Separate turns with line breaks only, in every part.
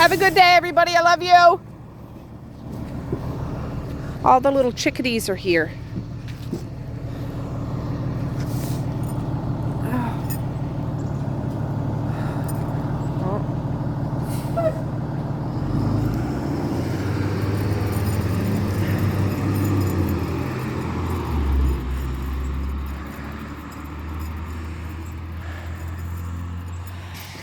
Have a good day, everybody. I love you. All the little chickadees are here.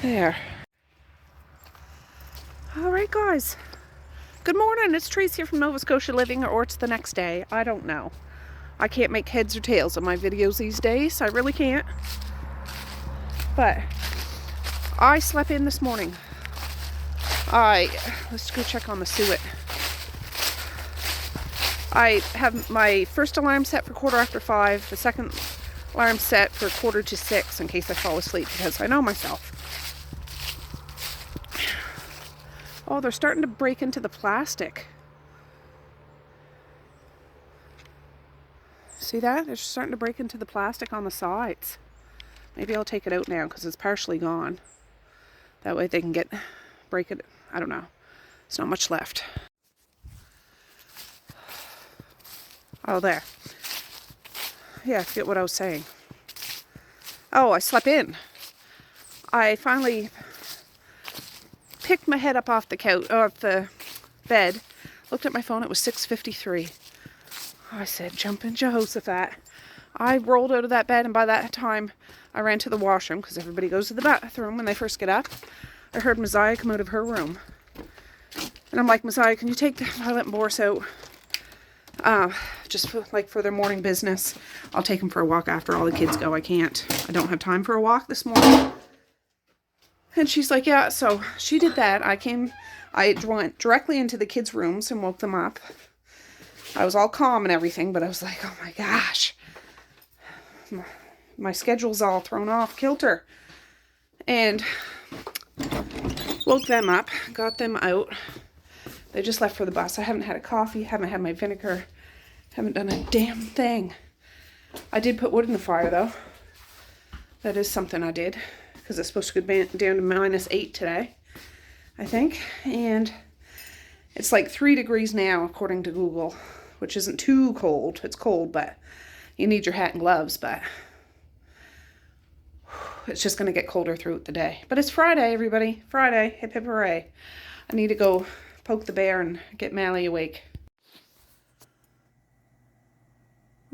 There. All right, guys. Good morning. It's Tracey here from Nova Scotia Living, or it's the next day. I don't know. I can't make heads or tails of my videos these days. I really can't. But I slept in this morning. Let's go check on the suet. I have my first alarm set for 5:15. The second alarm set for 5:45 in case I fall asleep, because I know myself. Oh, they're starting to break into the plastic. See that? They're starting to break into the plastic on the sides. Maybe I'll take it out now because it's partially gone. That way they can break it. I don't know. There's not much left. Oh, there. Yeah, I forget what I was saying. Oh, I slept in. I finally picked my head up off the bed, looked at my phone. It was 6:53. I said, jumping Jehoshaphat. I rolled out of that bed, and by that time I ran to the washroom because everybody goes to the bathroom when they first get up. I heard Messiah come out of her room, and I'm like, Messiah, can you take the Violet and Boris out just for their morning business? I'll take them for a walk after all the kids go. I don't have time for a walk this morning. And she's like, yeah. So she did that. I went directly into the kids' rooms and woke them up. I was all calm and everything, but I was like, oh my gosh. My schedule's all thrown off kilter. And woke them up, got them out. They just left for the bus. I haven't had a coffee, haven't had my vinegar, haven't done a damn thing. I did put wood in the fire, though. That is something I did, because it's supposed to go down to -8 today, I think. And it's like 3 degrees now, according to Google, which isn't too cold. It's cold, but you need your hat and gloves, but it's just going to get colder throughout the day. But it's Friday, everybody. Friday. Hip hip hooray. I need to go poke the bear and get Mally awake.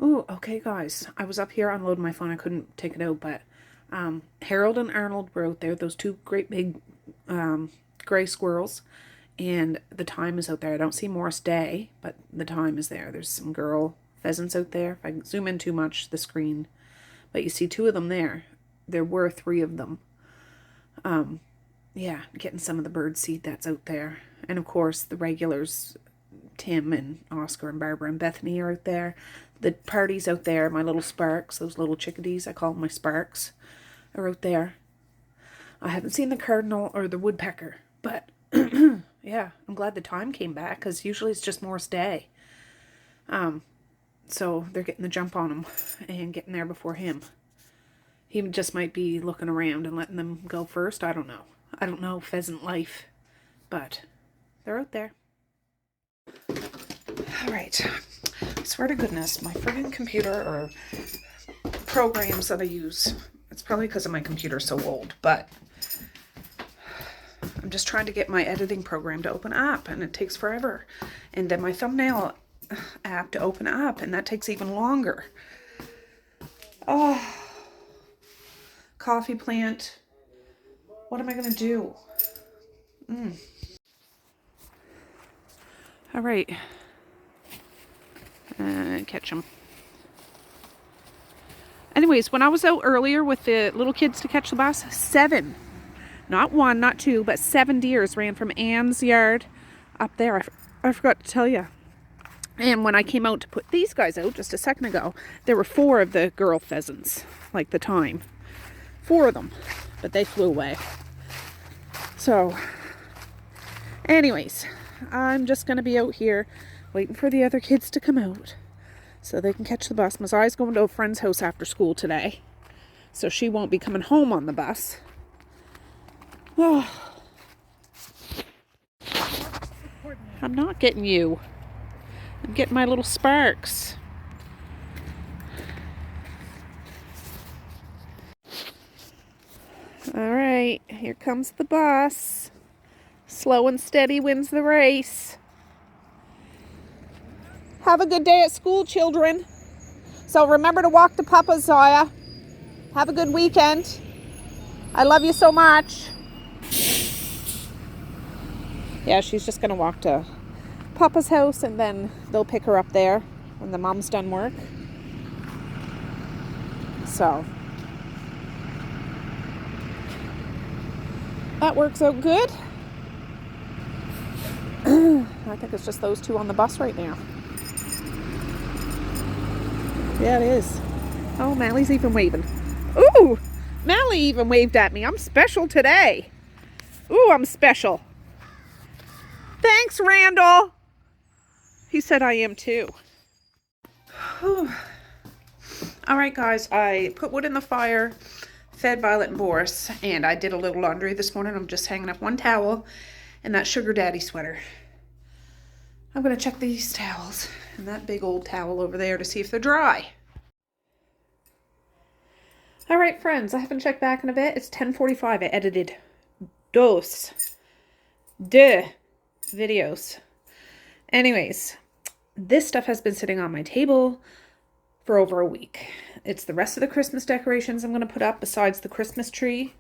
Ooh, okay, guys. I was up here unloading my phone. I couldn't take it out, but Harold and Arnold were out there. Those two great big gray squirrels. And the time is out there. I don't see Morris Day, but the time is there. There's some girl pheasants out there. If I zoom in too much, the screen. But you see 2 of them there. There were 3 of them. Yeah, getting some of the bird seed that's out there. And of course, the regulars, Tim and Oscar and Barbara and Bethany are out there. The party's out there. My little sparks, those little chickadees, I call them my sparks, are out there. I haven't seen the cardinal or the woodpecker, but yeah, I'm glad the time came back, because usually it's just Morris Day. So they're getting the jump on him and getting there before him. He just might be looking around and letting them go first. I don't know. I don't know pheasant life, but they're out there. All right. I swear to goodness, my friggin' computer or programs that I use, it's probably because of my computer so old, but I'm just trying to get my editing program to open up, and it takes forever. And then my thumbnail app to open up, and that takes even longer. Oh, coffee plant. What am I going to do? All right. Catch them. Anyways, when I was out earlier with the little kids to catch the bus, 7, not 1, not 2, but 7 deers ran from Anne's yard up there. I forgot to tell you. And when I came out to put these guys out just a second ago, there were 4 of the girl pheasants, like the time. 4 of them, but they flew away. So, anyways, I'm just going to be out here waiting for the other kids to come out so they can catch the bus. Messiah's going to a friend's house after school today, so she won't be coming home on the bus. Oh. I'm not getting you. I'm getting my little sparks. All right, here comes the bus. Slow and steady wins the race. Have a good day at school, children. So remember to walk to Papa's, Zaya. Have a good weekend. I love you so much. Yeah, she's just going to walk to Papa's house and then they'll pick her up there when the mom's done work. So that works out good. I think it's just those two on the bus right now. Yeah, it is. Oh, Mally's even waving. Ooh, Mally even waved at me. I'm special today. Ooh, I'm special. Thanks, Randall. He said I am too. Whew. All right, guys, I put wood in the fire, fed Violet and Boris, and I did a little laundry this morning. I'm just hanging up one towel and that Sugar Daddy sweater. I'm going to check these towels and that big old towel over there to see if they're dry. All right, friends, I haven't checked back in a bit. It's 10:45. I edited dos videos. Anyways, this stuff has been sitting on my table for over a week. It's the rest of the Christmas decorations I'm going to put up besides the Christmas tree.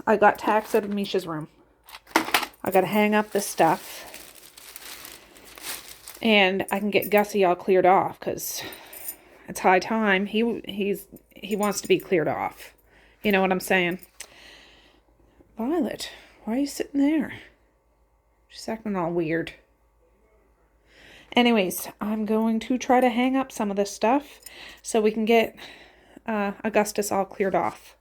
I got tacks out of Misha's room. I got to hang up this stuff. And I can get Gussie all cleared off because it's high time. He wants to be cleared off. You know what I'm saying? Violet, why are you sitting there? She's acting all weird. Anyways, I'm going to try to hang up some of this stuff so we can get Augustus all cleared off.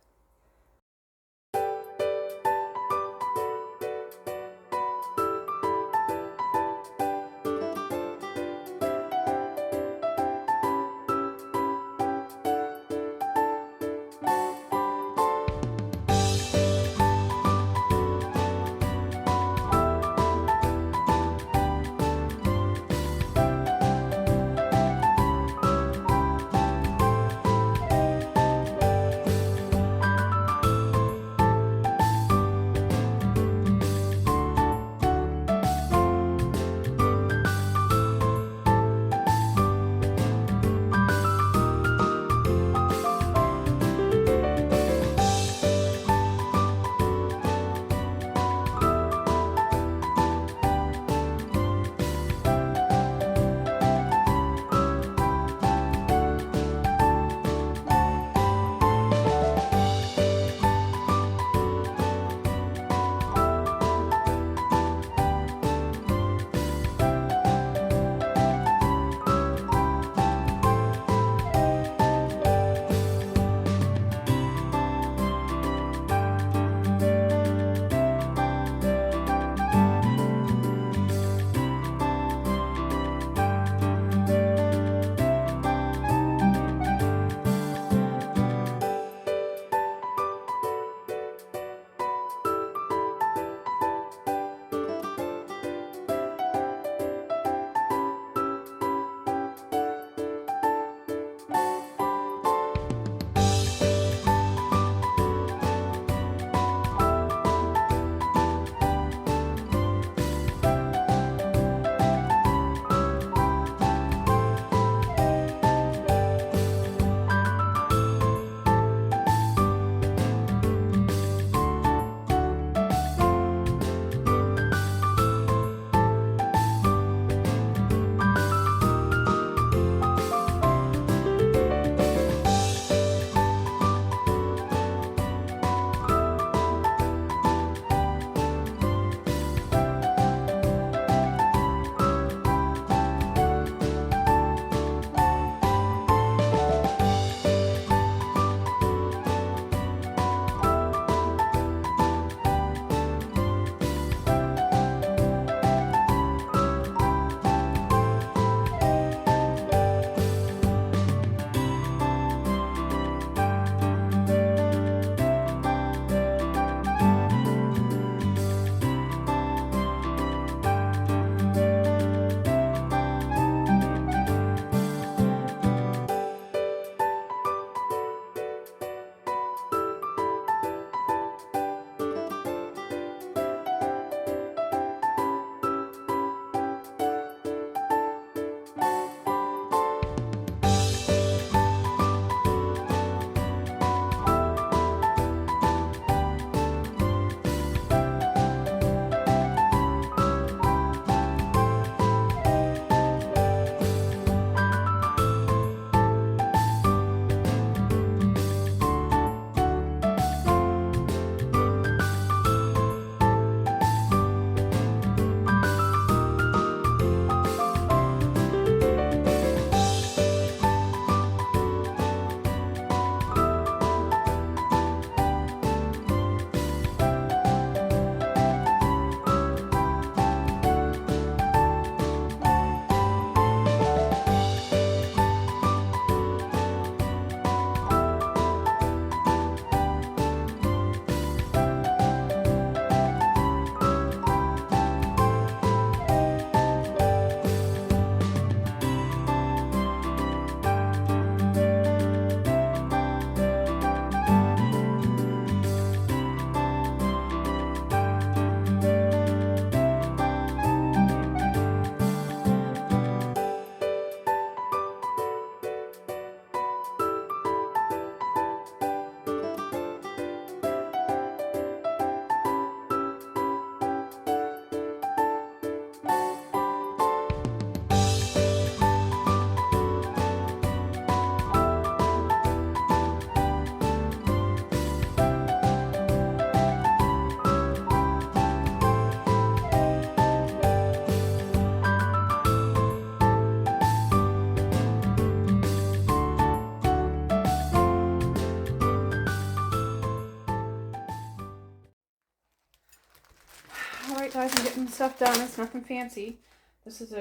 Alright guys, I'm getting stuff done. It's nothing fancy. This is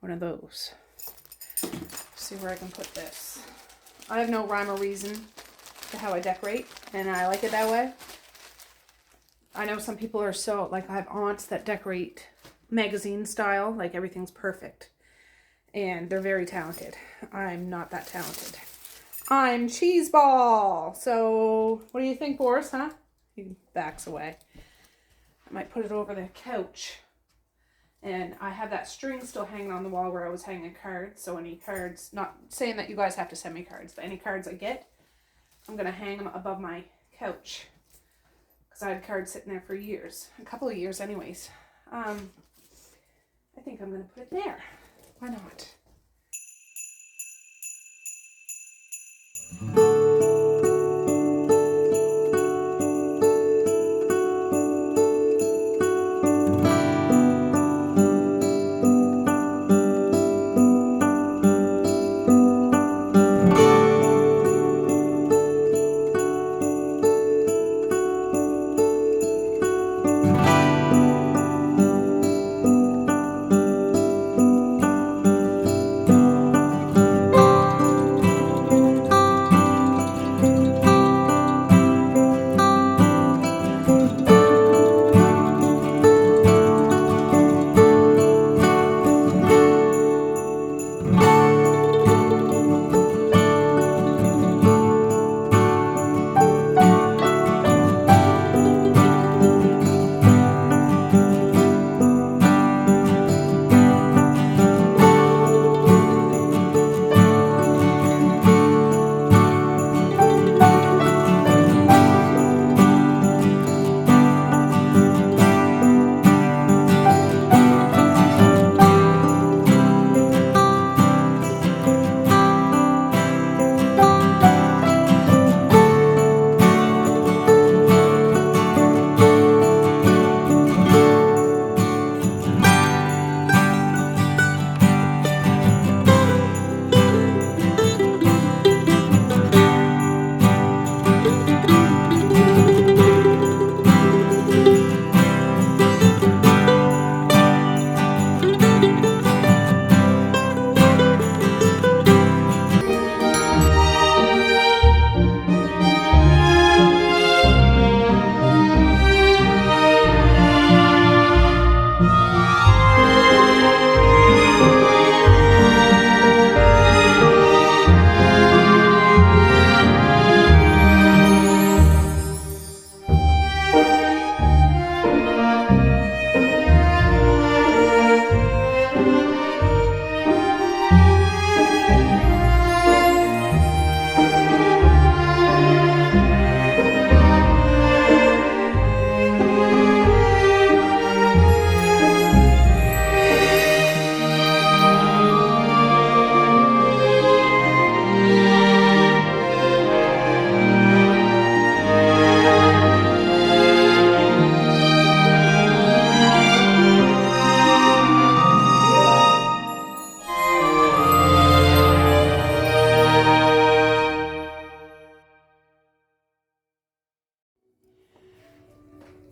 one of those. Let's see where I can put this. I have no rhyme or reason to how I decorate, and I like it that way. I know some people are so, like, I have aunts that decorate magazine style, like everything's perfect. And they're very talented. I'm not that talented. I'm cheeseball. So, what do you think, Boris, huh? He backs away. I might put it over the couch. And I have that string still hanging on the wall where I was hanging cards. So any cards, not saying that you guys have to send me cards, but any cards I get, I'm going to hang them above my couch. Because I had cards sitting there for years. A couple of years anyways. I think I'm going to put it there. Why not?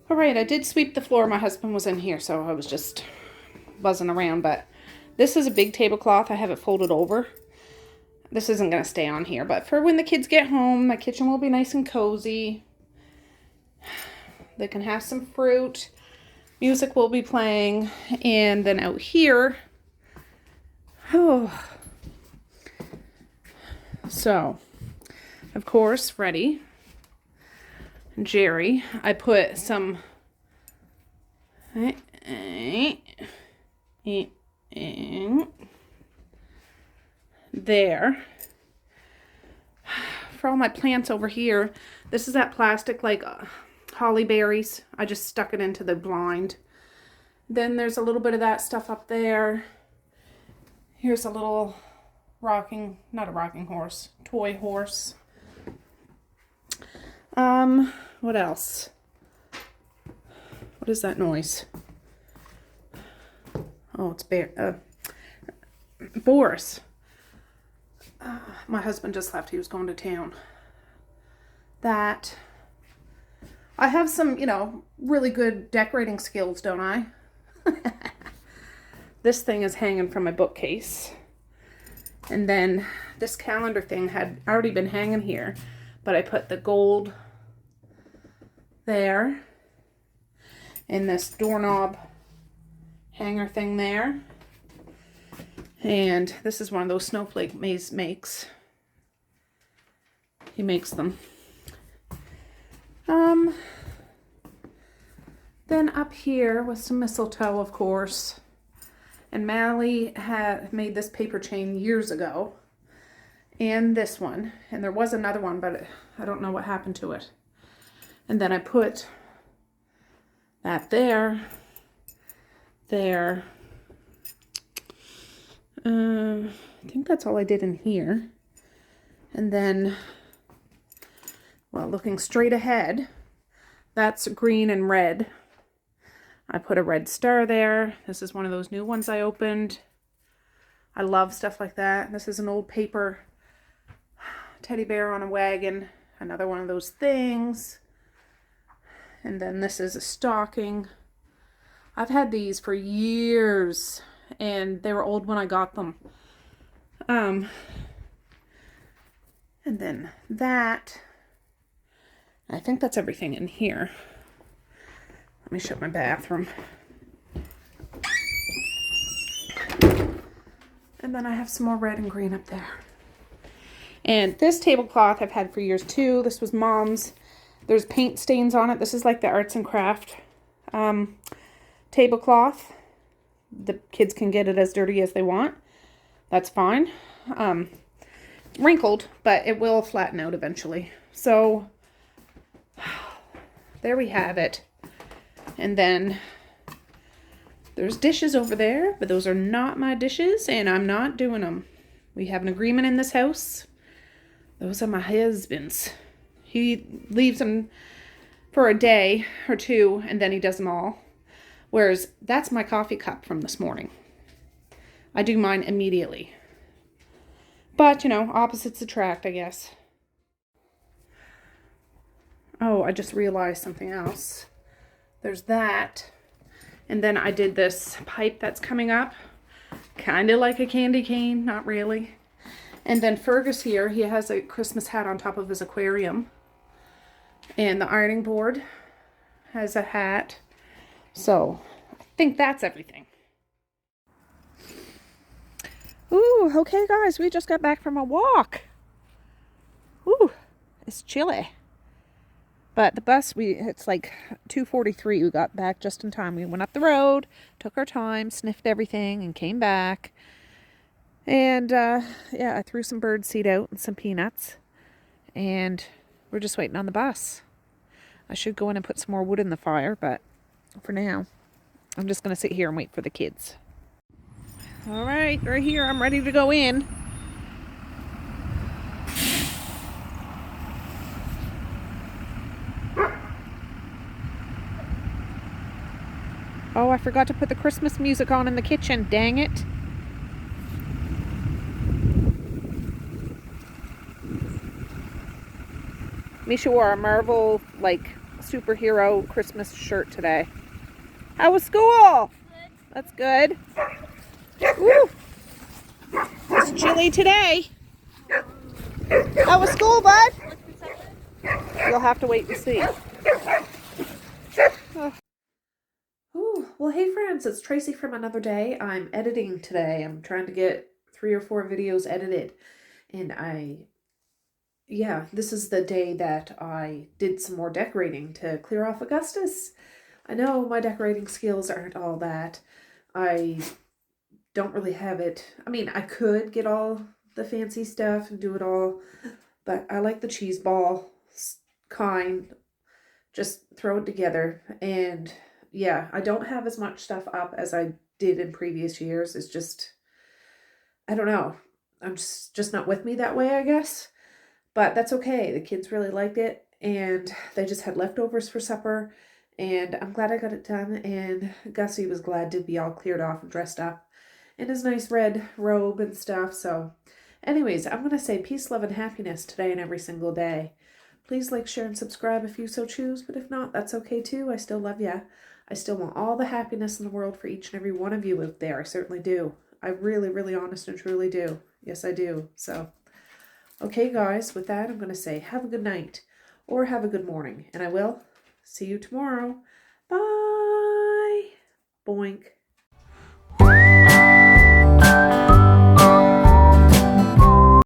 Alright, I did sweep the floor. My husband was in here, so I was just buzzing around. But this is a big tablecloth. I have it folded over. This isn't going to stay on here, but for when the kids get home, my kitchen will be nice and cozy. They can have some fruit. Music will be playing. And then out here, so, of course, Freddie and Jerry, I put some there. For all my plants over here, this is that plastic like holly berries. I just stuck it into the blind. Then there's a little bit of that stuff up there. Here's a little rocking, not a rocking horse, toy horse. What else? What is that noise? Oh, it's Boris. My husband just left. He was going to town. I have some, you know, really good decorating skills, don't I? This thing is hanging from my bookcase. And then this calendar thing had already been hanging here, but I put the gold there and this doorknob hanger thing there. And this is one of those snowflake Maze makes. He makes them. Then up here was some mistletoe, of course. And Mally had made this paper chain years ago. And this one. And there was another one, but I don't know what happened to it. And then I put that there. There. I think that's all I did in here. And then, well, looking straight ahead, that's green and red. I put a red star there. This is one of those new ones I opened. I love stuff like that. This is an old paper teddy bear on a wagon. Another one of those things. And then this is a stocking. I've had these for years, and they were old when I got them. And then that. I think that's everything in here. Let me shut my bathroom. And then I have some more red and green up there. And this tablecloth I've had for years too. This was Mom's. There's paint stains on it. This is like the arts and craft tablecloth. The kids can get it as dirty as they want. That's fine. Wrinkled, but it will flatten out eventually. So there we have it. And then there's dishes over there, but those are not my dishes, and I'm not doing them. We have an agreement in this house. Those are my husband's. He leaves them for a day or two, and then he does them all. Whereas that's my coffee cup from this morning. I do mine immediately. But, you know, opposites attract, I guess. Oh, I just realized something else. There's that. And then I did this pipe that's coming up. Kind of like a candy cane, not really. And then Fergus here, he has a Christmas hat on top of his aquarium. And the ironing board has a hat. So, I think that's everything. Ooh, okay guys, we just got back from a walk. Ooh, it's chilly. But the bus, it's like 2:43. We got back just in time. We went up the road, took our time, sniffed everything, and came back. And, yeah, I threw some bird seed out and some peanuts. And we're just waiting on the bus. I should go in and put some more wood in the fire, but for now, I'm just going to sit here and wait for the kids. All right, they're here. I'm ready to go in. Oh, I forgot to put the Christmas music on in the kitchen. Dang it. Misha wore a Marvel, like, superhero Christmas shirt today. How was school? Good. That's good. Woo! It's chilly today. How was school, bud? You'll have to wait and see. Oh. Ooh, well, hey friends, it's Tracey from another day. I'm editing today. I'm trying to get 3 or 4 videos edited. And this is the day that I did some more decorating to clear off Augustus. I know my decorating skills aren't all that. I don't really have it. I mean, I could get all the fancy stuff and do it all, but I like the cheese ball kind. Just throw it together. And yeah, I don't have as much stuff up as I did in previous years. It's just, I don't know. I'm just not with me that way, I guess. But that's okay. The kids really liked it, and they just had leftovers for supper, and I'm glad I got it done. And Gussie was glad to be all cleared off and dressed up in his nice red robe and stuff. So anyways, I'm going to say peace, love, and happiness today and every single day. Please like, share, and subscribe if you so choose, but if not, that's okay too. I still love ya. I still want all the happiness in the world for each and every one of you out there. I certainly do. I really, really honest and truly do. Yes, I do. So, okay, guys, with that, I'm going to say have a good night or have a good morning, and I will see you tomorrow. Bye. Boink.